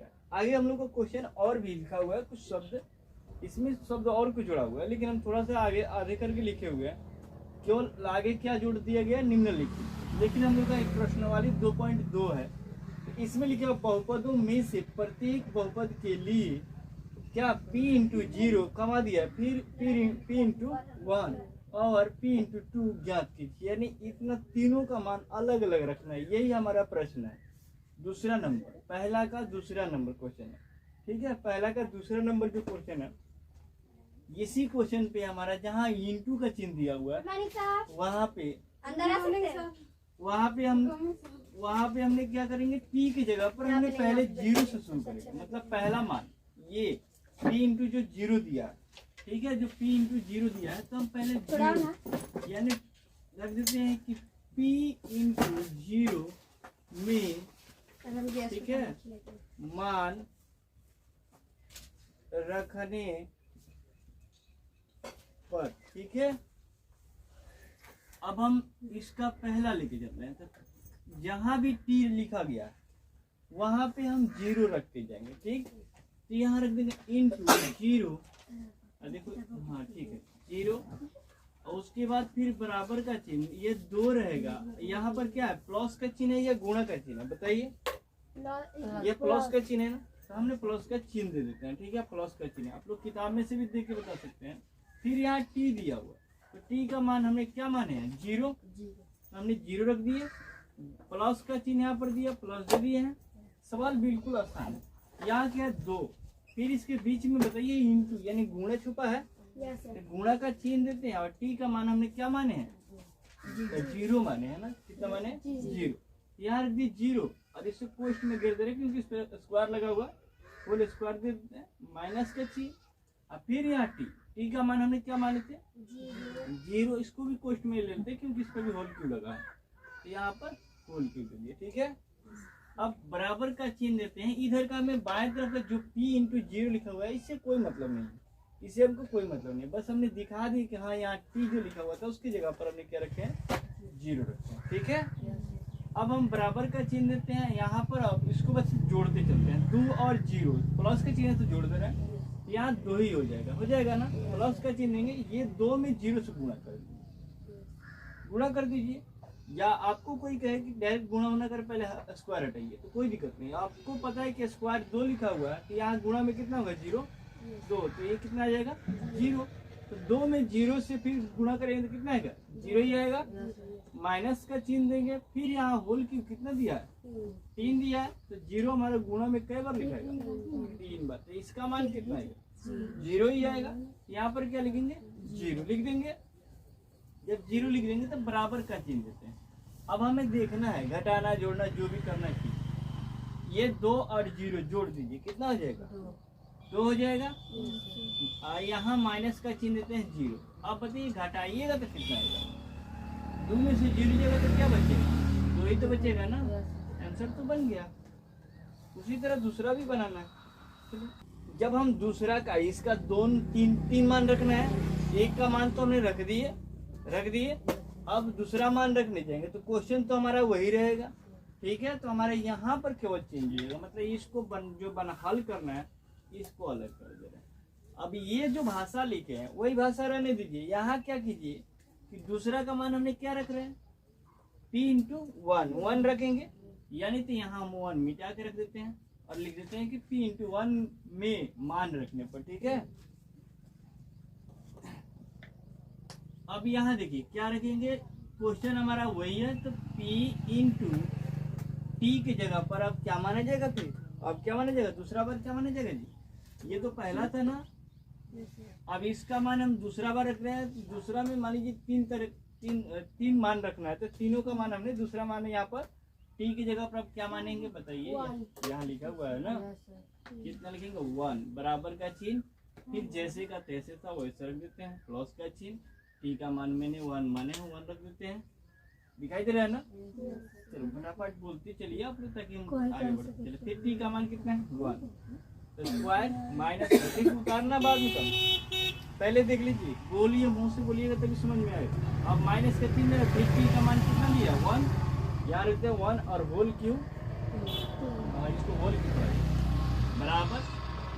दिया। आगे हम लोग का क्वेश्चन और भी लिखा हुआ है, कुछ शब्द इसमें शब्द और कुछ जुड़ा हुआ है, लेकिन हम थोड़ा सा आगे आधे करके लिखे हुए हैं। केवल आगे क्या जोड़ दिया गया, निम्नलिखित। लेकिन हम लोग का एक प्रश्नावली 2.2 है, तो इसमें लिखा हुआ बहुपदों में से प्रत्येक बहुपद के लिए क्या p इंटू 0 कमा दिया, फिर p इंटू 1 और p इंटू 2 ज्ञात कीजिए। यानी इतना तीनों का मान अलग अलग रखना है, यही हमारा प्रश्न है। दूसरा नंबर, पहला का दूसरा नंबर क्वेश्चन है, ठीक है। पहला का दूसरा नंबर जो क्वेश्चन है, इसी क्वेश्चन पे हमारा जहाँ इंटू का चिन्ह दिया हुआ है वहाँ पे हमने क्या करेंगे, टी की जगह पर हमने पहले 0 से शुरू करेंगे। मतलब पहला मान ये p इंटू जो 0 दिया, ठीक है, जो p इंटू 0 दिया है, तो हम पहले 0 यानी रख देते हैं कि p इंटू 0 में, ठीक है, मान रखने पर, ठीक है। अब हम इसका पहला लेके चलते हैं, तो जहां भी t लिखा गया वहां पे हम 0 रखते जाएंगे, ठीक। तो यहाँ रख देंगे इंटू 0, देखो, हाँ ठीक है, 0। और उसके बाद फिर बराबर का चिन्ह, ये 2 रहेगा। यहाँ पर क्या है, प्लस का चिन्ह है या गुणा का चिन्ह है, बताइए। ये प्लस का चिन्ह है ना, तो हमने प्लस का चिन्ह दे देते हैं, ठीक है, प्लस का चिन्ह। आप लोग किताब में से भी देख के बता सकते हैं। फिर यहाँ t दिया हुआ, तो t का मान हमने क्या माने हैं, 0। हमने 0 रख दिए, प्लस का चिन्ह यहाँ पर दिया, प्लस दे दिए हैं। सवाल बिल्कुल आसान है। यहाँ क्या है, 2, फिर इसके बीच में बताइए इंटू, यानी गुणा छुपा है, तो गुणा का चिन्ह देते हैं। और t का मान हमने क्या माने हैं, 0 माने है ना। कितना माने, 0। यहाँ रख दिए 0, और इसे कोष्ठ में गिर दे रहे क्योंकि इस पे स्क्वायर लगा हुआ, होल स्क्वायर दे देते हैं, माइनस का चिन्ह। और फिर यहाँ t का मान हमने क्या माने थे, 0। इसको भी कोष्ठ में ले लेते क्योंकि इस पर भी होल क्यों लगा है, तो यहाँ पर होल क्यों दे दिया, ठीक है। अब बराबर का चिन्ह देते हैं। इधर का हमें बाएं तरफ का जो p इंटू 0 लिखा हुआ है, इससे कोई मतलब नहीं है, इससे हमको कोई मतलब नहीं। बस हमने दिखा दी कि हाँ यहाँ t जो लिखा हुआ था उसकी जगह पर हमने क्या रखे हैं, 0 रखे हैं, ठीक है। अब हम बराबर का चिन्ह देते हैं यहाँ पर। अब इसको बस जोड़ते चलते हैं, 2 और 0, प्लस का चिन्ह तो जोड़ दे रहे हैं, यहाँ 2 ही हो जाएगा ना। प्लस का चिन्ह देंगे, ये 2 में 0 से गुणा कर दीजिए, गुणा कर दीजिए। या आपको कोई कहे कि डायरेक्ट गुणा होना कर पहले स्क्वायर हटाइए, तो कोई दिक्कत नहीं। आपको पता है कि स्क्वायर 2 लिखा हुआ है, तो यहाँ गुणा में कितना होगा, 0, 2, तो ये कितना आ जाएगा, 0। तो 2 में 0 से फिर गुणा करेंगे तो कितना आएगा, 0 ही आएगा। माइनस का चिन्ह देंगे, फिर यहाँ होल क्यूब कितना दिया है, 3 दिया है, तो 0 हमारे गुणा में कई बार लिखाएगा, 3 बार। तो इसका मान कितना आएगा, 0 ही आएगा। यहाँ पर क्या लिखेंगे, 0 लिख देंगे। जब 0 लिख देंगे तो बराबर का चिन्ह देते हैं। अब हमें देखना है, घटाना जोड़ना जो भी करना चाहिए। ये 2 और 0 जोड़ दीजिए, कितना हो जाएगा, 2 हो जाएगा। यहाँ माइनस का चिन्ह देते हैं, 0। अब बताइए घटाइएगा तो कितना आएगा, 2 में से 0 जाएगा तो क्या बचेगा, 2 ही तो बचेगा ना। आंसर तो बन गया। उसी तरह दूसरा भी बनाना है। जब हम दूसरा का, इसका 2 3 मान रखना है, एक का मान तो हमने रख दिए। अब दूसरा मान रखने जाएंगे तो क्वेश्चन तो हमारा वही रहेगा, ठीक है। तो हमारे यहाँ पर केवल चेंज होगा, मतलब इसको हल करना है, इसको अलग कर दे रहे हैं। अब ये जो भाषा लिखे हैं वही भाषा रहने दीजिए। यहाँ क्या कीजिए कि दूसरा का मान हमने क्या रख रहे हैं, p इंटू 1 रखेंगे, यानी तो यहाँ हम 1 मिटा के रख देते हैं और लिख देते हैं कि p इंटू 1 में मान रखने पर, ठीक है। अब यहाँ देखिए क्या रखेंगे, क्वेश्चन हमारा वही है, तो p इंटू t की जगह पर अब क्या माना जाएगा, फिर अब क्या माना जाएगा, दूसरा बार क्या माना जाएगा जी, ये तो पहला था ना। अब इसका मान हम दूसरा बार रख रहे हैं, तो दूसरा में मान लीजिए 3 मान रखना है, तो तीनों का मान हमने दूसरा मान यहाँ पर t की जगह पर अब क्या मानेंगे बताइए, यहाँ लिखा हुआ है ना, कितना लिखेंगे, 1। बराबर का चिन्ह, फिर जैसे का तैसे था वैसे रख देते हैं, प्लस का चिन्ह, t का मान मैंने 1 माने हैं, 1 रख देते हैं। दिखाई दे रहा है ना। चलो फटाफट बोलते चलिए आप लोग ताकि हम आगे बढ़ चले। फिर t का मान कितना है, 1। तो स्क्वायर माइनस उतारना बाद में कम, पहले देख लीजिए, बोलिए, मुंह से बोलिएगा तभी समझ में आएगा। अब माइनस का चिन्ह है, फिर t का मान कितना लिया, 1। यहाँ रखते हैं 1 और होल क्यूब, इसको होल क्यूब,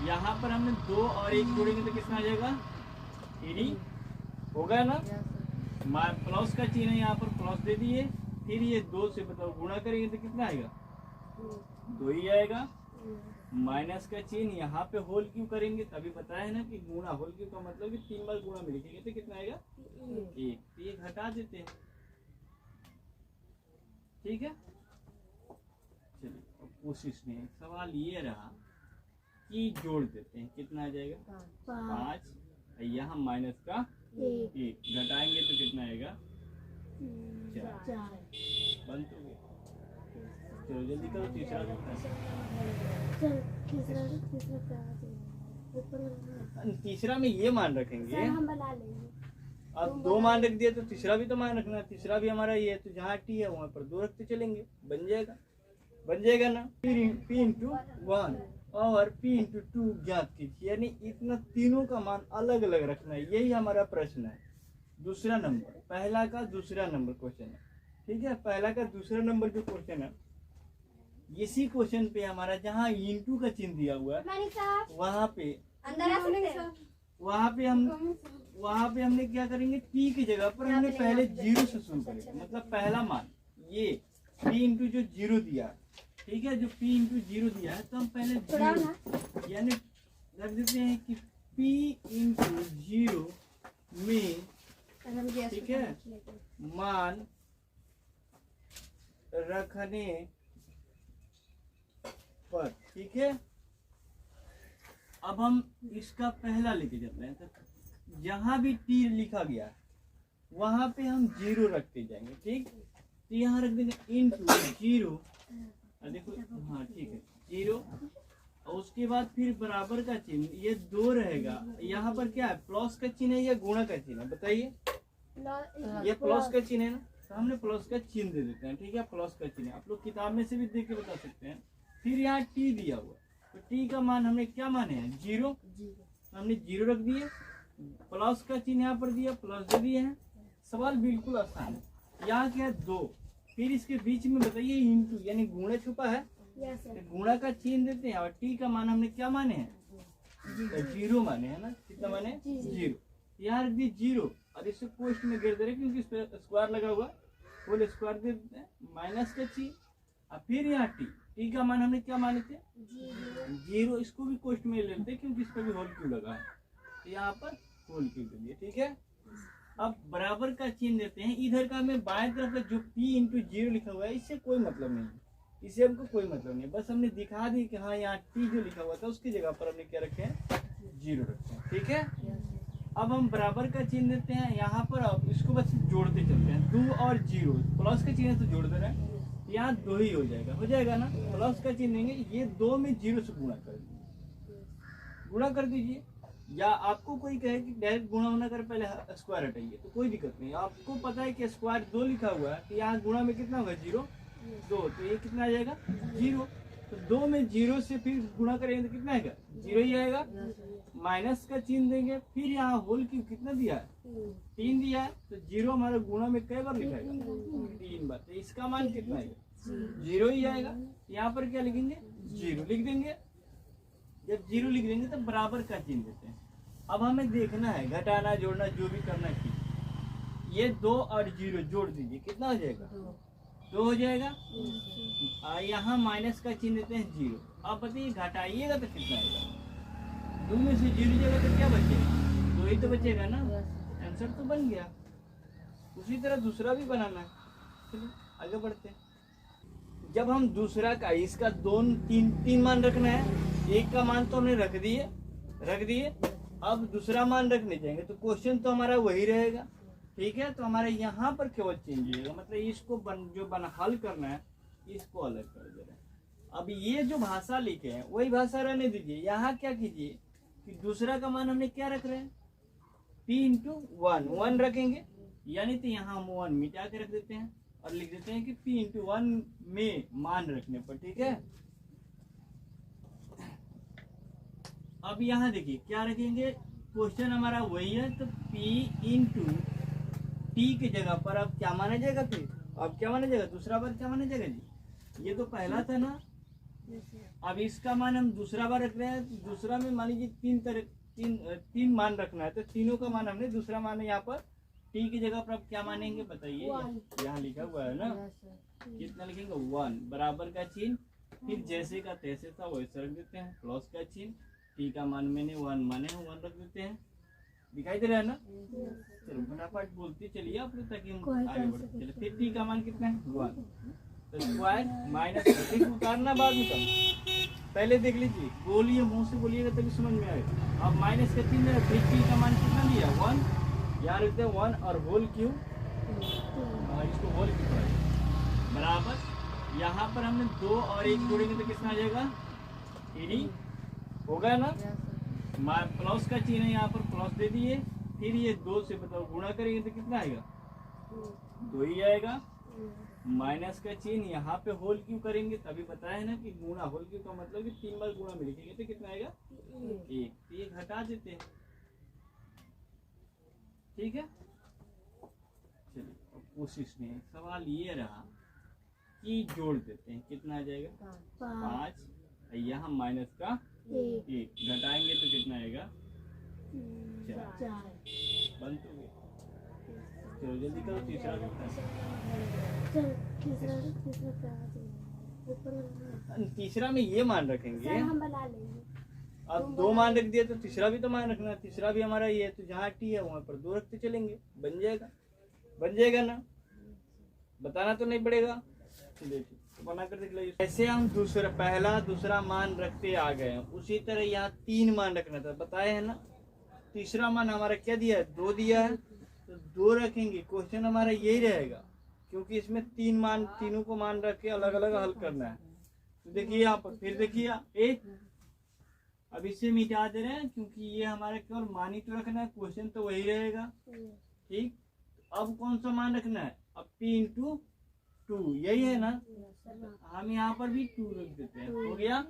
यहाँ पर हमने 2 और 1 जोड़ेंगे तो कितना आ जाएगा 3 होगा ना। प्लस का चिन्ह है यहाँ पर, प्लस दे दिए, फिर ये 2 से बताओ गुणा करेंगे तो कितना आएगा 2 ही आएगा। माइनस का चिन्ह यहाँ पे होल क्यों करेंगे, तभी बताया है ना कि गुणा, होल क्यों का मतलब कि 3 बार गुणा में लिखेंगे तो कितना आएगा 1, तो 1 हटा देते हैं। ठीक है, चलिए अब कोशिश में सवाल ये रहा कि जोड़ देते हैं, कितना आ जाएगा 5, यहाँ माइनस का 1 घटाएंगे तो कितना आएगा 4। बंद हो गया। चलो जल्दी करो, तीसरा तीसरा में ये मान रखेंगे, हम बना लेंगे। अब 2 मान रख दिया तो तीसरा भी तो मान रखना है, तीसरा भी हमारा ये है, तो जहाँ टी है वहाँ पर 2 रखते चलेंगे, बन जाएगा ना। p इंटू 1 और p इंटू 2 ज्ञात कीजिए, यानी इतना तीनों का मान अलग अलग रखना है, यही हमारा प्रश्न है। दूसरा नंबर, पहला का दूसरा नंबर क्वेश्चन है। ठीक है, पहला का दूसरा नंबर जो क्वेश्चन है, इसी क्वेश्चन पे हमारा जहाँ इंटू का चिन्ह दिया हुआ है वहाँ पे हमने क्या करेंगे, टी की जगह पर हमने पहले 0 से शुरू करेंगे, मतलब पहला मान ये p इंटू जो 0 दिया, ठीक है, जो p इंटू 0 दिया है तो हम पहले 0 यानी रख देते हैं कि p इंटू 0 में, ठीक है, मान रखने पर। ठीक है, अब हम इसका पहला लेके चलते हैं, तो जहां भी टी लिखा गया वहां पे हम 0 रखते जाएंगे। ठीक, तो यहाँ रख देंगे इंटू 0, देखो हाँ ठीक है 0, और उसके बाद फिर बराबर का चिन्ह, ये 2 रहेगा। यहाँ पर क्या है, प्लस का चिन्ह है या गुणा का चिन्ह है, बताइए। ये प्लस का चिन्ह है ना, तो हमने प्लस का चिन्ह दे देते हैं। ठीक है, प्लस का चिन्ह आप लोग किताब में से भी देख के बता सकते हैं। फिर यहाँ टी दिया हुआ, तो टी का मान हमने क्या माने हैं 0, हमने 0 रख दिए, प्लस का चिन्ह यहाँ पर दिया, प्लस दे दिए हैं। सवाल बिल्कुल आसान है। यहाँ क्या है 2, फिर इसके बीच में बताइए इंटू, यानी गुणा छुपा है, तो गुणा का चिन्ह देते हैं, और टी का मान हमने क्या माने हैं 0 माने है ना, कितना माने 0। यहाँ रख दिए 0 और इसे पोस्ट में गिर दे रहे क्योंकि इस पे स्क्वायर लगा हुआ, होल स्क्वायर दे देते हैं, माइनस का चिन्ह, और फिर यहाँ टी का मान हमने क्या माने थे 0, इसको भी कोष्ट में ले लेते हैं क्योंकि इस पर भी होल क्यों लगा है, तो यहाँ पर होल क्यों दे दिया। ठीक है, अब बराबर का चिन्ह देते हैं। इधर का हमें बाएं तरफ का जो p इंटू 0 लिखा हुआ है, इससे कोई मतलब नहीं है, इससे हमको कोई मतलब नहीं है, बस हमने दिखा दी कि हाँ यहाँ t जो लिखा हुआ था उसकी जगह पर हमने क्या रखे हैं 0 रखे हैं। ठीक है, अब हम बराबर का चिन्ह देते हैं यहाँ पर, अब इसको बस जोड़ते चलते हैं, 2 और 0, प्लस का चिन्ह तो जोड़ दे रहे हैं, यहाँ 2 ही हो जाएगा ना। प्लस का चिन्ह देंगे, ये 2 में 0 से गुणा कर दीजिए, या आपको कोई कहे कि डायरेक्ट गुणा होना कर पहले स्क्वायर हटाइए तो कोई दिक्कत नहीं। आपको पता है कि स्क्वायर 2 लिखा हुआ है, तो यहाँ गुणा में कितना होगा 0 2, तो ये कितना आ जाएगा 0, तो 2 में 0 से फिर गुणा करेंगे तो कितना आएगा 0 ही आएगा। माइनस का चिन्ह देंगे, फिर यहाँ होल क्यूब कितना दिया है 3 दिया है, तो 0 हमारा गुणा में कई बार लिखाएगा 3 बार, तो इसका मान कितना आएगा 0 ही आएगा। यहाँ पर क्या लिखेंगे 0 लिख देंगे, जब 0 लिख देंगे तो बराबर का चिन्ह देते हैं। अब हमें देखना है घटाना जोड़ना जो भी करना है, ये 2 और 0 जोड़ दीजिए, कितना हो जाएगा 2 हो जाएगा। यहाँ माइनस का चिन्ह देते हैं 0। अब बताइए घटाइएगा तो कितना आएगा, 2 में से 0 जाएगा तो क्या बचेगा 2 ही तो बचेगा ना, आंसर तो बन गया। उसी तरह दूसरा भी बनाना है, चलो आगे बढ़ते हैं। जब हम दूसरा का इसका 3 मान रखना है, एक का मान तो हमने रख दिए, अब दूसरा मान रखने जाएंगे तो क्वेश्चन तो हमारा वही रहेगा। ठीक है, तो हमारे यहाँ पर केवल चेंज होगा, मतलब इसको हल करना है, इसको अलग कर दे रहे हैं। अब ये जो भाषा लिखे हैं वही भाषा रहने दीजिए। यहाँ क्या कीजिए कि दूसरा का मान हमने क्या रख रहे हैं p इंटू 1 रखेंगे, यानी तो यहाँ हम 1 मिटा के रख देते हैं और लिख देते हैं कि p इंटू 1 में मान रखने पर। ठीक है, अब यहाँ देखिए क्या रखेंगे, क्वेश्चन हमारा वही है, तो p इंटू टी की जगह पर अब क्या माना जाएगा, फिर अब क्या माना जाएगा दूसरा बार क्या माना जाएगा जी, ये तो पहला था ना, अब इसका मान हम दूसरा बार रख रहे हैं, तो दूसरा में मान लीजिए तीन मान रखना है, तो तीनों का मान हमने दूसरा मान है यहाँ पर टी की जगह पर आप क्या मानेंगे बताइए, यहाँ लिखा हुआ है ना, कितना लिखेंगे 1 बराबर का चिन्ह, फिर जैसे का तैसे था वैसे रख देते हैं, प्लस का चिन्ह, टी का मान मैंने 1 माने 1 रख देते हैं, दिखाई दे रहा है ना। चलो फटाफट बोलते चलिए आप लोग ताकि हम आगे बढ़ सके। फिर टी का मान कितना है 1, तो स्क्वायर माइनस उतारना बाद में कम, पहले देख लीजिए, बोलिए मुंह से बोलिएगा तभी समझ में आएगा। अब माइनस का चिन्ह है, फिर टी का मान कितना दिया 1, यहाँ रखते हैं 1 और होल क्यू, इसको होल क्यू पढ़ाइए बराबर, यहाँ पर हमने 2 और 1 जोड़ेंगे तो कितना आ जाएगा 3 होगा ना, प्लस का चिन्ह है यहाँ पर प्लस दे दिए, फिर ये 2 से बताओ गुणा करेंगे तो कितना आएगा 2 ही आएगा, माइनस का चिन्ह यहाँ पे होल क्यू करेंगे, तभी बताया है ना कि गुणा, होल क्यू का मतलब कि 3 बार गुणा में लिखेंगे तो कितना आएगा 1, 1 हटा देते हैं, ठीक है। चलिए अब कोशिश में सवाल ये रहा कि जोड़ देते हैं, कितना आ जाएगा 5, यहाँ माइनस का 1 घटाएंगे तो कितना आएगा 4, बंद हो गया। चलो जल्दी करो, तीसरा तीसरा में ये मान रखेंगे, अब 2 मान रख दिया तो तीसरा भी तो मान रखना, तीसरा भी हमारा ये है, तो जहाँ टी है वहाँ पर 2 रखते चलेंगे, बन जाएगा ना, बताना तो नहीं पड़ेगा। चलिए ठीक, तो बना कर देख लीजिए। ऐसे हम पहला दूसरा मान रखते आ गए हैं, उसी तरह यहाँ 3 मान रखना था, बताए है ना। तीसरा मान हमारा क्या दिया है 2 दिया है, तो 2 रखेंगे, क्वेश्चन हमारा यही रहेगा, क्योंकि इसमें 3 मान, तीनों को मान रख के अलग अलग हल करना है। तो देखिए यहाँ पर फिर देखिए 1, अब इसे मिटा दे रहे हैं क्योंकि ये हमारा केवल मान ही तो रखना है, क्वेश्चन तो वही रहेगा, ठीक। अब कौन सा मान रखना है, अब p इंटू 2 यही है ना, हम यहाँ पर भी 2 रख देते हैं, हो गया।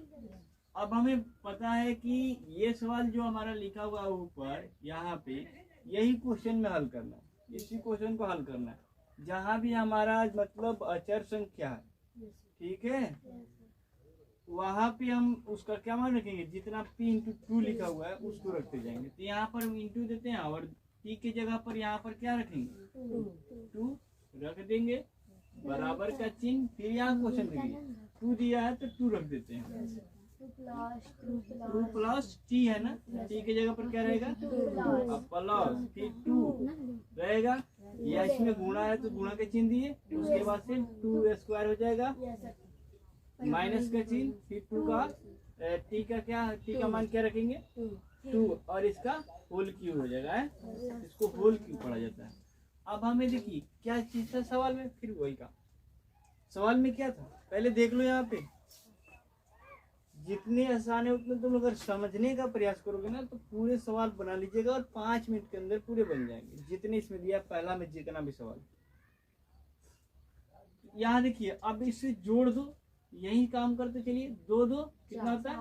अब हमें पता है कि ये सवाल जो हमारा लिखा हुआ है ऊपर यहाँ पे, यही क्वेश्चन में हल करना है, इसी क्वेश्चन को हल करना है, जहाँ भी हमारा मतलब अचर संख्या है, ठीक है, वहाँ पे हम उसका क्या मान रखेंगे, जितना p इंटू 2 लिखा हुआ है उसको रखते जाएंगे, तो यहाँ पर हम इंटू देते हैं और t की जगह पर यहाँ पर क्या रखेंगे 2 रख देंगे, बराबर का चिन्ह, फिर यहाँ क्वेश्चन देखिए 2 दिया है तो 2 रख देते हैं, 2 प्लस t है ना, t की जगह पर क्या रहेगा प्लस, फिर 2 रहेगा, या इसमें गुणा है तो गुणा के चिन्ह दिए, उसके बाद से 2 स्क्वायर हो जाएगा, माइनस का चिन्ह, फिर 2 का t का क्या, t का मान क्या रखेंगे 2 और इसका होल क्यू हो जाएगा है? इसको होल क्यू पढ़ा जाता है। अब हमें देखिए क्या चीज था सवाल में, फिर वही का सवाल में क्या था पहले देख लो, यहाँ पे जितने आसान है उतने तुम अगर समझने का प्रयास करोगे ना तो पूरे सवाल बना लीजिएगा और 5 मिनट के अंदर पूरे बन जाएंगे, जितने इसमें दिया पहला में जितना भी सवाल। यहाँ देखिए अब इसे जोड़ दो, यही काम करते चलिए, 2 2 कितना होता है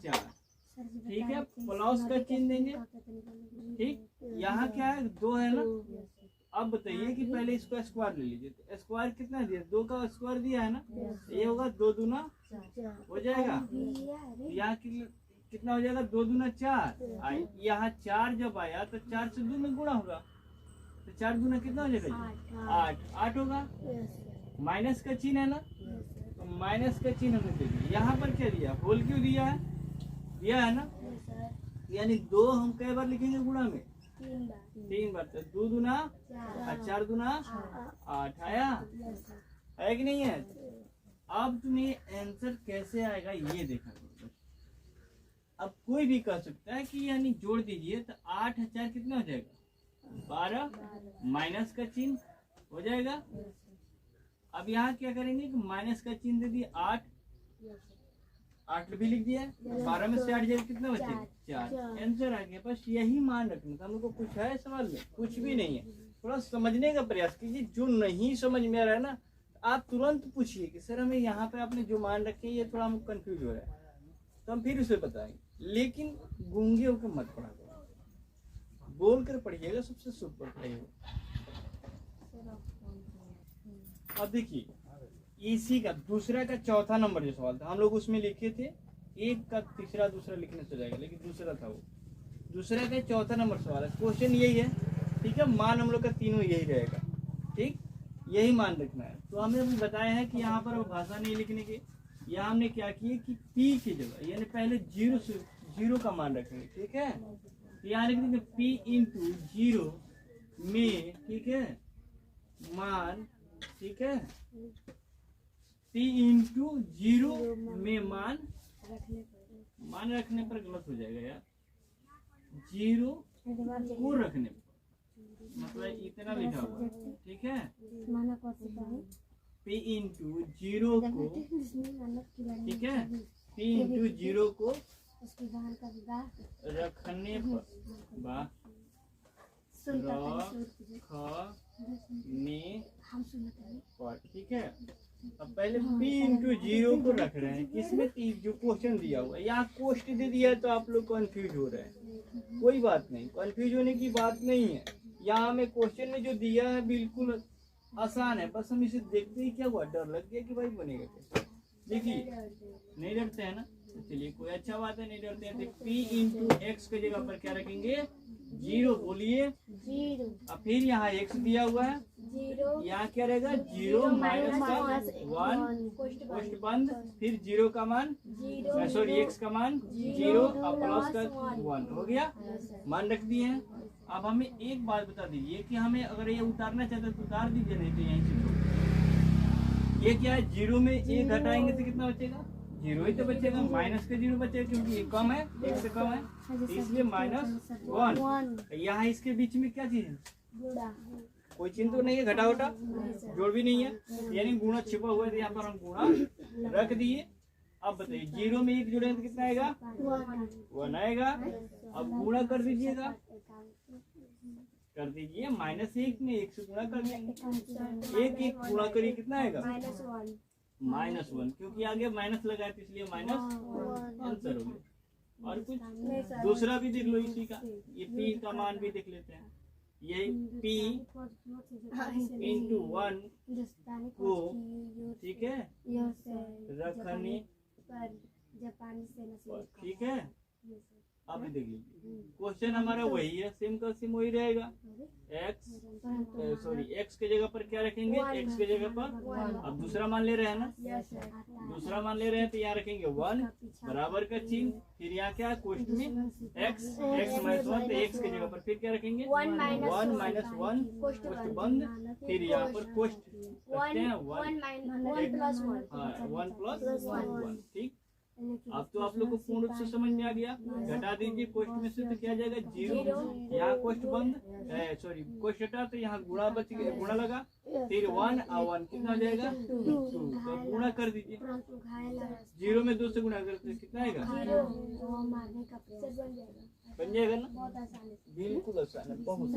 4, ठीक है, प्लस का चिन्ह देंगे, ठीक, यहाँ क्या है 2 है ना। अब बताइए कि पहले इसको स्क्वायर ले लीजिए, तो स्क्वायर कितना दिया 2 का स्क्वायर दिया है ना, ये होगा 2 दूना हो जाएगा, यहाँ कितना हो जाएगा 2 दूना 4, यहाँ 4 जब आया तो 4 से 2 में गुणा होगा, तो 4 दूना कितना हो जाएगा 8 होगा, माइनस का चिन्ह है ना, तो माइनस का चिन्ह हमने दे दिया, यहाँ पर क्या दिया होल क्यों दिया है ना, यानी 2 हम कई बार लिखेंगे गुणा में 3 बार, तो 2 दूना 4 दूना 8 आया है कि नहीं है। अब तुम्हें आंसर कैसे आएगा ये देखा करो। अब कोई भी कह सकता है कि यानी जोड़ दीजिए तो 8 4 कितना हो जाएगा 12, माइनस का चिन्ह हो जाएगा। अब यहाँ क्या करेंगे कि माइनस का चिन्ह दे दिए 8 भी लिख दिया, 12 में से 8 जाएगा कितना बचेगा 4, आंसर आ गया। बस यही मान रखना था। हम लोग को कुछ है सवाल में, कुछ भी नहीं है। थोड़ा समझने का प्रयास कीजिए, जो नहीं समझ में आ रहा है ना आप तुरंत पूछिए कि सर हमें यहाँ पे आपने जो मान रखे ये थोड़ा हम कंफ्यूज हो रहा है, तो हम फिर उसे बताएंगे, लेकिन गूंगे होकर मत पढ़ा करो, बोल कर पढ़िएगा, सबसे सुपर पढ़िएगा। अब देखिए इसी का दूसरा का चौथा नंबर जो सवाल था हम लोग उसमें लिखे थे एक का तीसरा दूसरा लिखने से जाएगा, लेकिन दूसरा था वो, दूसरा का 4था नंबर सवाल है। क्वेश्चन यही है, ठीक है। मान हम लोग का तीनों यही रहेगा, ठीक, यही मान रखना है। तो हमें अभी बताया है कि यहाँ पर भाषा नहीं लिखने की, यहाँ हमने क्या किया कि पी की जगह यानी पहले जीरो का मान रखेंगे, ठीक है। तो यहाँ लिख देंगे पी इंटू जीरो में, ठीक है, मान, ठीक है, पी इंटू जीरो में मान रखने पर गलत हो जाएगा यार, जीरो को रखने पर, मतलब इतना लिखा हुआ, ठीक है। पी इंटू जीरो को, ठीक है, पी इंटू जीरो को रखने पर, ठीक है। अब पहले पी इंटू जीरो को रख रहे हैं, किसमें जो क्वेश्चन दिया हुआ है, यहाँ कोष्ट दे दिया है तो आप लोग कंफ्यूज हो रहे हैं। कोई बात नहीं, कंफ्यूज होने की बात नहीं है। यहाँ हमें क्वेश्चन में जो दिया है बिल्कुल आसान है, बस हम इसे देखते ही क्या हुआ, डर लग गया कि भाई बनेगा कैसे। देखिए नहीं डरते हैं ना, तो चलिए कोई अच्छा बात है, नहीं डरते हैं। तो पी इंटू एक्स की जगह पर क्या रखेंगे, जीरो, बोलिए जीरो। अब फिर यहाँ एक्स दिया हुआ है, यहाँ क्या रहेगा, जीरो माइनस वन, कोष्ट बंद, फिर जीरो का मान, सॉरी एक्स का मान जीरो और प्लस का 1 हो गया, मान रख दिए हैं। अब हमें एक बात बता दीजिए कि हमें अगर ये उतारना चाहते तो उतार दीजिए, नहीं तो यहीं से ये क्या है, जीरो में एक घटाएंगे तो कितना बचेगा, जीरो ही तो बचेगा, माइनस का जीरो बचेगा क्योंकि ये कम है, एक से कम है, इसलिए -1। यहाँ इसके बीच में क्या चीज है, कोई चिन्ह तो नहीं है, घटा उटा जोड़ भी नहीं है, यानी गुणा छिपा हुआ है, तो यहाँ पर हम गुणा रख दिए। अब बताइए जीरो में एक जोड़ेंगे तो कितना आएगा, 1 आएगा। अब गुणा कर दीजिएगा, कर दीजिए, -1 में 1 से गुणा कर देंगे, एक गुणा करिए कितना आएगा, -1, क्योंकि आगे माइनस लगाए तो इसलिए माइनस आंसर हो गया। और कुछ दूसरा भी देख लो इसी का, ये पी का मान भी देख लेते हैं, ये पी इंटू 1 को, ठीक है, रखने, ठीक है। आप भी देख लीजिए, क्वेश्चन हमारा वही है, सेम का सेम वही रहेगा। एक्स के जगह पर क्या रखेंगे, एक्स के जगह पर, अब दूसरा मान ले रहे हैं ना, दूसरा मान ले रहे हैं तो यहाँ रखेंगे 1 बराबर का चिन्ह, फिर यहाँ क्या कोष्ट में एक्स -1, तो एक्स के जगह पर फिर क्या रखेंगे 1 - 1 कोष्ट बंद, फिर यहाँ पर कोष्ट रखते हैं 1 + 1, ठीक। अब तो आप लोग को पूर्ण रूप से समझ में आ गया। घटा दीजिए कोष्ट में से तो क्या जाएगा, जीरो, यहाँ कोष्ट बंद, सॉरी कोष्ट हटा तो यहाँ गुणा बच गया, गुणा लगा, फिर 1 और 1 कितना हो जाएगा 2, तो गुणा कर दीजिए, जीरो में 2 से गुणा करते कितना आएगा, बन जाएगा ना, बिल्कुल आसान है, बहुत